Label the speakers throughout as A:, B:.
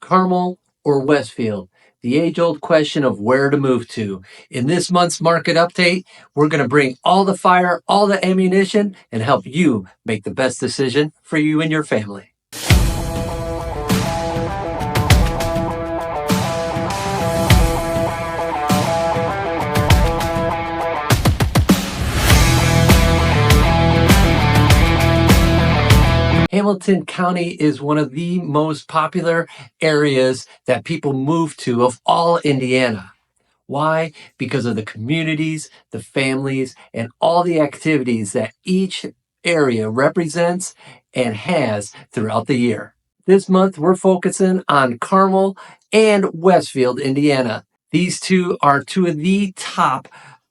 A: Carmel or Westfield? The age-old question of where to move to. In this month's market update, we're going to bring all the fire, all the ammunition, and help you make the best decision for you and your family. Hamilton County is one of the most popular areas that people move to of all Indiana. Why? Because of the communities, the families, and all the activities that each area represents and has throughout the year. This month, we're focusing on Carmel and Westfield, Indiana. These two are two of the top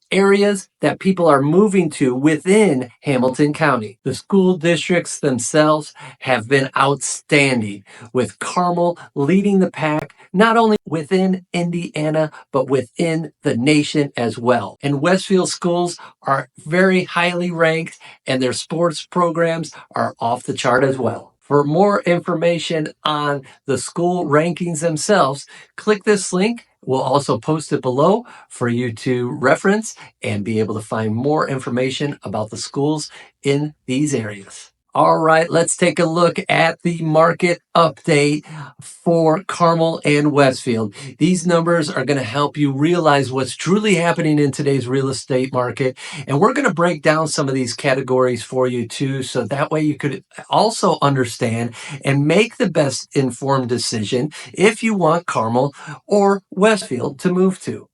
A: areas that people are moving to within Hamilton County. The school districts themselves have been outstanding, with Carmel leading the pack, not only within Indiana, but within the nation as well. And Westfield schools are very highly ranked, and their sports programs are off the chart as well. For more information on the school rankings themselves, click this link. We'll also post it below for you to reference and be able to find more information about the schools in these areas. All right, let's take a look at the market update for Carmel and Westfield. These numbers are going to help you realize what's truly happening in today's real estate market. And we're going to break down some of these categories for you too, so that way you could also understand and make the best informed decision if you want Carmel or Westfield to move to.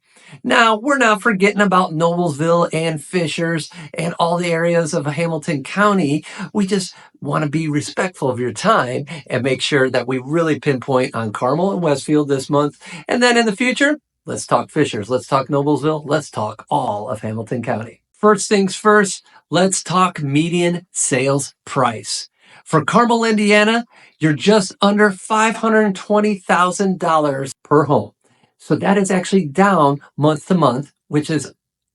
A: Now, we're not forgetting about Noblesville and Fishers and all the areas of Hamilton County. We just want to be respectful of your time and make sure that we really pinpoint on Carmel and Westfield this month. And then in the future, let's talk Fishers, let's talk Noblesville, let's talk all of Hamilton County. First things first, let's talk median sales price. For Carmel, Indiana, you're just under $520,000 per home. So that is actually down month to month, which is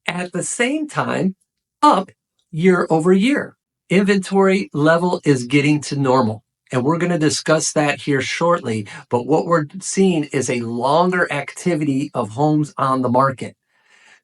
A: at the same time up year over year. Inventory level is getting to normal, and we're going to discuss that here shortly. But what we're seeing is a longer activity of homes on the market.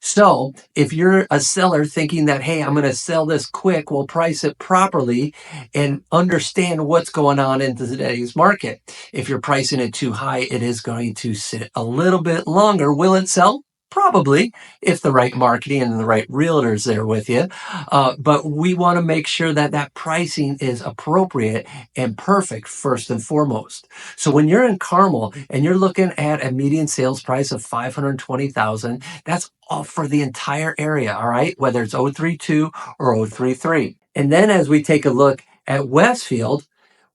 A: So if you're a seller thinking that, hey, I'm going to sell this quick, we'll price it properly and understand what's going on in today's market. If you're pricing it too high, it is going to sit a little bit longer. Will it sell? Probably, if the right marketing and the right realtor's there with you. But we want to make sure that that pricing is appropriate and perfect first and foremost. So when you're in Carmel and you're looking at a median sales price of $520,000, that's all for the entire area, all right? Whether it's 032 or 033. And then as we take a look at Westfield,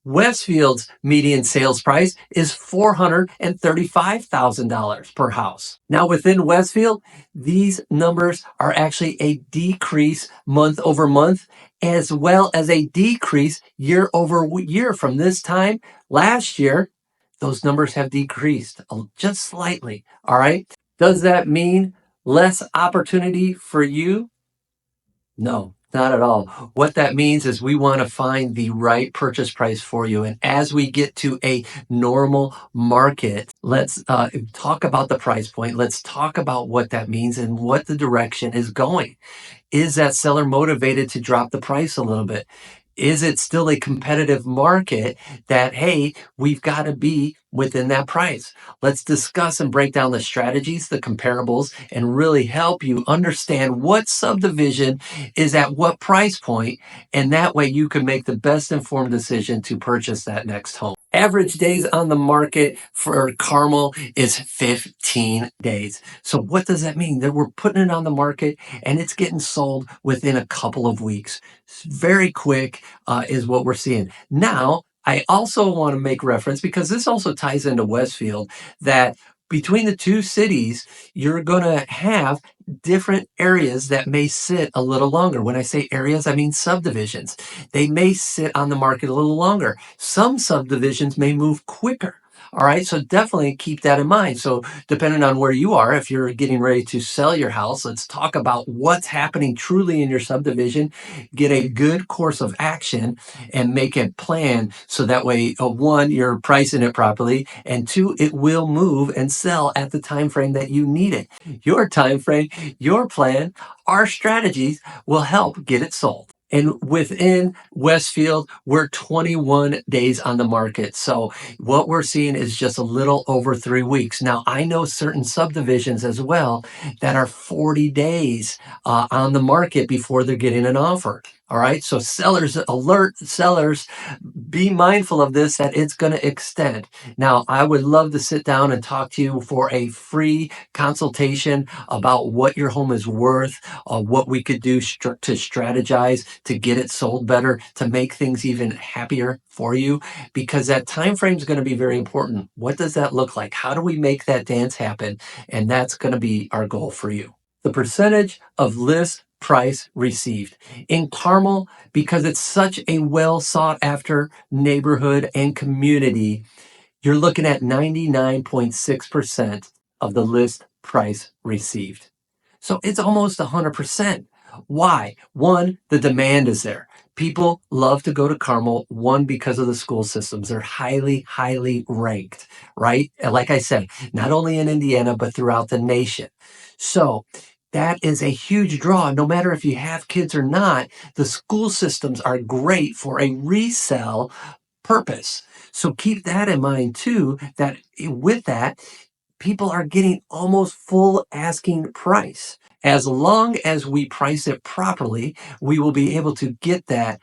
A: Westfield's median sales price is $435,000 per house. Now within Westfield, these numbers are actually a decrease month over month, as well as a decrease year over year. From this time last year, those numbers have decreased just slightly, all right? Does that mean less opportunity for you? No, not at all. What that means is we want to find the right purchase price for you. And as we get to a normal market, let's talk about the price point. Let's talk about what that means and what the direction is going. Is that seller motivated to drop the price a little bit? Is it still a competitive market that, hey, we've got to be within that price? Let's discuss and break down the strategies, the comparables, and really help you understand what subdivision is at what price point, and that way you can make the best informed decision to purchase that next home. Average days on the market for Carmel is 15 days. So what does that mean? That we're putting it on the market and it's getting sold within a couple of weeks. It's very quick is what we're seeing. Now, I also want to make reference, because this also ties into Westfield, that between the two cities, you're going to have different areas that may sit a little longer. When I say areas, I mean subdivisions. They may sit on the market a little longer. Some subdivisions may move quicker. All right, so definitely keep that in mind. So, depending on where you are, if you're getting ready to sell your house, let's talk about what's happening truly in your subdivision. Get a good course of action and make a plan so that way, one, you're pricing it properly, and two, it will move and sell at the time frame that you need it. Your time frame, your plan, our strategies will help get it sold. And within Westfield, we're 21 days on the market. So what we're seeing is just a little over 3 weeks. Now, I know certain subdivisions as well that are 40 days on the market before they're getting an offer. All right. So sellers, alert sellers, be mindful of this, that it's going to extend. Now, I would love to sit down and talk to you for a free consultation about what your home is worth, what we could do to strategize to get it sold better, to make things even happier for you, because that time frame is going to be very important. What does that look like? How do we make that dance happen? And that's going to be our goal for you. The percentage of list price received in Carmel, because it's such a well sought after neighborhood and community, you're looking at 99.6% of the list price received. So it's almost 100%. Why? One, the demand is there. People love to go to Carmel, one, because of the school systems. They're highly, highly ranked, right? And like I said, not only in Indiana, but throughout the nation. So that is a huge draw. No matter if you have kids or not, the school systems are great for a resale purpose. So keep that in mind too, that with that, people are getting almost full asking price. As long as we price it properly, we will be able to get that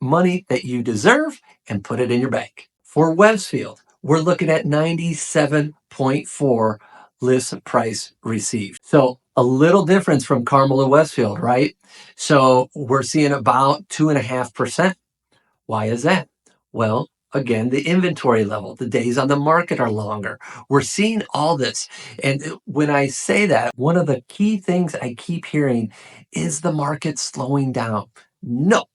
A: money that you deserve and put it in your bank. For Westfield, we're looking at 97.4 list price received. So a little difference from Carmel and Westfield, right? So we're seeing about 2.5%. Why is that? Well, again, the inventory level, the days on the market are longer. We're seeing all this. And when I say that, one of the key things I keep hearing is the market slowing down. No.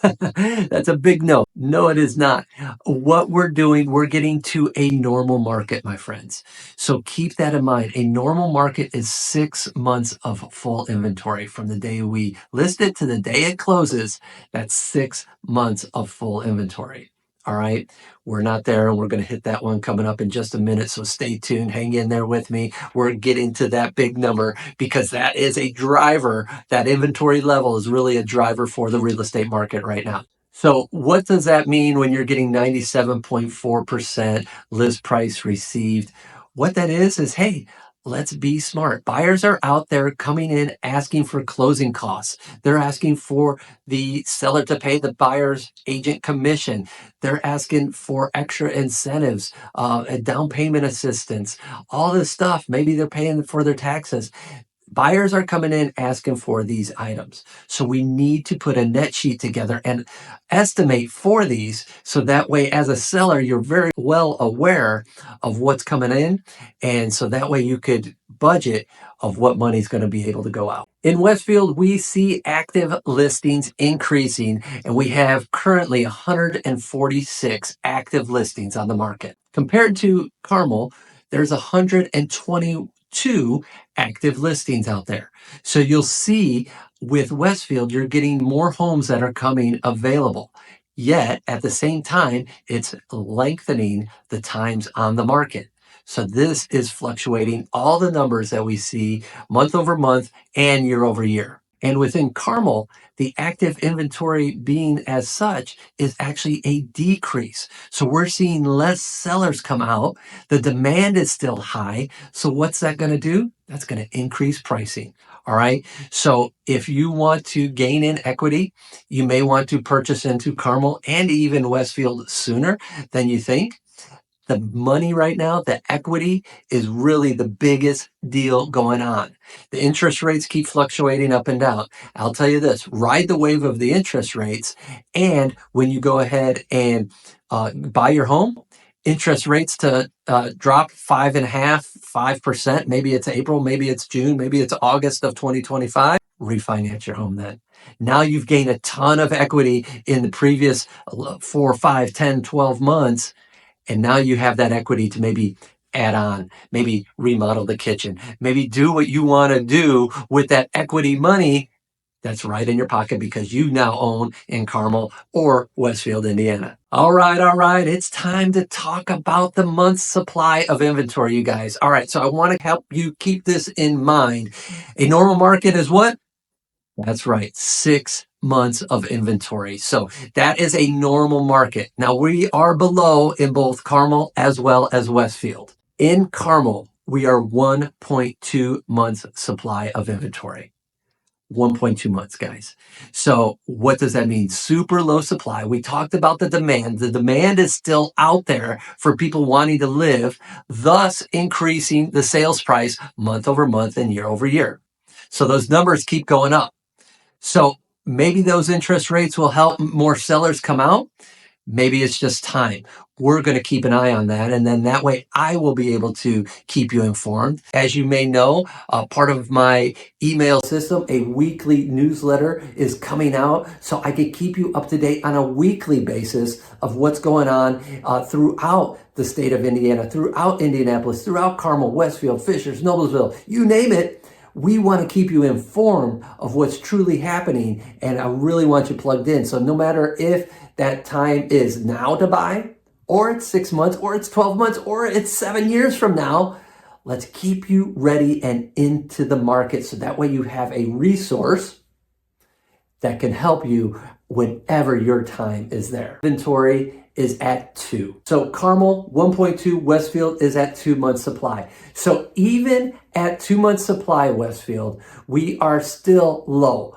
A: That's a big no. No, it is not. What we're doing, we're getting to a normal market, my friends. So keep that in mind. A normal market is 6 months of full inventory from the day we list it to the day it closes. That's 6 months of full inventory. All right. We're not there, and we're going to hit that one coming up in just a minute. So stay tuned. Hang in there with me. We're getting to that big number because that is a driver. That inventory level is really a driver for the real estate market right now. So what does that mean when you're getting 97.4% list price received? What that is, hey, let's be smart. Buyers are out there coming in asking for closing costs. They're asking for the seller to pay the buyer's agent commission. They're asking for extra incentives, a down payment assistance, all this stuff. Maybe they're paying for their taxes. Buyers are coming in asking for these items. So we need to put a net sheet together and estimate for these. So that way, as a seller, you're very well aware of what's coming in. And so that way you could budget of what money's going to be able to go out. In Westfield, we see active listings increasing, and we have currently 146 active listings on the market. Compared to Carmel, there's 122 active listings out there. So you'll see with Westfield, you're getting more homes that are coming available. Yet at the same time, it's lengthening the times on the market. So this is fluctuating all the numbers that we see month over month and year over year. And within Carmel, the active inventory being as such is actually a decrease. So we're seeing less sellers come out. The demand is still high. So what's that going to do? That's going to increase pricing. All right. So if you want to gain in equity, you may want to purchase into Carmel and even Westfield sooner than you think. The money right now, the equity is really the biggest deal going on. The interest rates keep fluctuating up and down. I'll tell you this, ride the wave of the interest rates. And when you go ahead and buy your home, interest rates to drop 5.5%, 5%. Maybe it's April, maybe it's June, maybe it's August of 2025. Refinance your home then. Now you've gained a ton of equity in the previous 4, 5, 10, 12 months. And now you have that equity to maybe add on, maybe remodel the kitchen, maybe do what you want to do with that equity money that's right in your pocket because you now own in Carmel or Westfield, Indiana. All right. It's time to talk about the month's supply of inventory, you guys. All right. So I want to help you keep this in mind. A normal market is what? That's right. 6 months of inventory. So that is a normal market. Now we are below in both Carmel as well as Westfield. In Carmel, we are 1.2 months supply of inventory. 1.2 months, guys. So what does that mean? Super low supply. We talked about the demand. The demand is still out there for people wanting to live, thus increasing the sales price month over month and year over year. So those numbers keep going up. So maybe those interest rates will help more sellers come out. Maybe it's just time. We're going to keep an eye on that. And then that way I will be able to keep you informed. As you may know, part of my email system, a weekly newsletter is coming out. So I can keep you up to date on a weekly basis of what's going on throughout the state of Indiana, throughout Indianapolis, throughout Carmel, Westfield, Fishers, Noblesville, you name it. We want to keep you informed of what's truly happening, and I really want you plugged in. So no matter if that time is now to buy, or it's 6 months, or it's 12 months, or it's 7 years from now, let's keep you ready and into the market so that way you have a resource that can help you whenever your time is there. Inventory is at 2. So Carmel, 1.2, Westfield is at 2 months supply. So even at 2 months supply, Westfield, we are still low,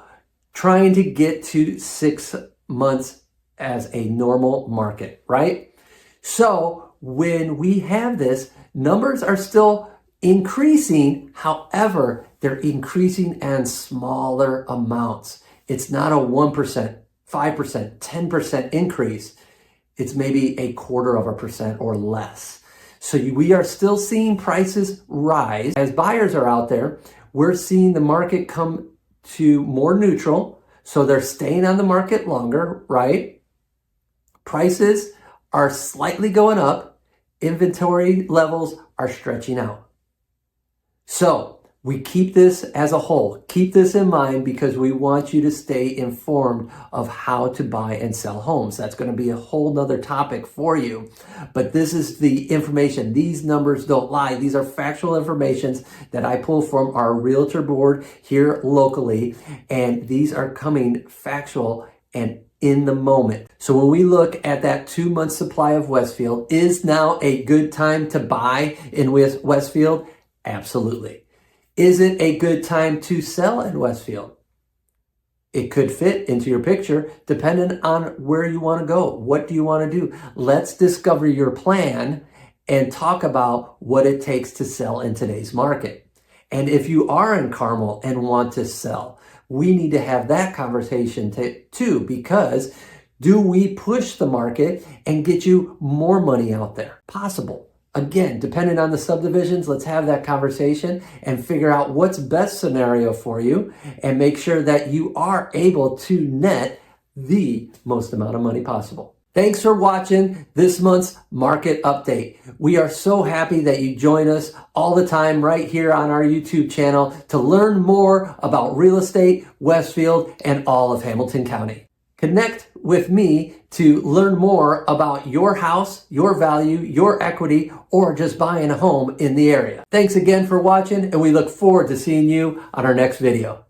A: trying to get to 6 months as a normal market, right? So when we have this, numbers are still increasing. However, they're increasing in smaller amounts. It's not a 1%, 5%, 10% increase. It's maybe 0.25% or less. So we are still seeing prices rise. As buyers are out there, we're seeing the market come to more neutral. So they're staying on the market longer, right? Prices are slightly going up. Inventory levels are stretching out. So we keep this as a whole. Keep this in mind because we want you to stay informed of how to buy and sell homes. That's going to be a whole nother topic for you. But this is the information. These numbers don't lie. These are factual informations that I pull from our realtor board here locally. And these are coming factual and in the moment. So when we look at that 2 month supply of Westfield, is now a good time to buy in Westfield? Absolutely. Is it a good time to sell in Westfield? It could fit into your picture depending on where you want to go. What do you want to do? Let's discover your plan and talk about what it takes to sell in today's market. And if you are in Carmel and want to sell, we need to have that conversation too, because do we push the market and get you more money out there? Possible. Again, depending on the subdivisions, let's have that conversation and figure out what's best scenario for you and make sure that you are able to net the most amount of money possible. Thanks for watching this month's market update. We are so happy that you join us all the time right here on our YouTube channel to learn more about real estate, Westfield, and all of Hamilton County. Connect with me to learn more about your house, your value, your equity, or just buying a home in the area. Thanks again for watching, and we look forward to seeing you on our next video.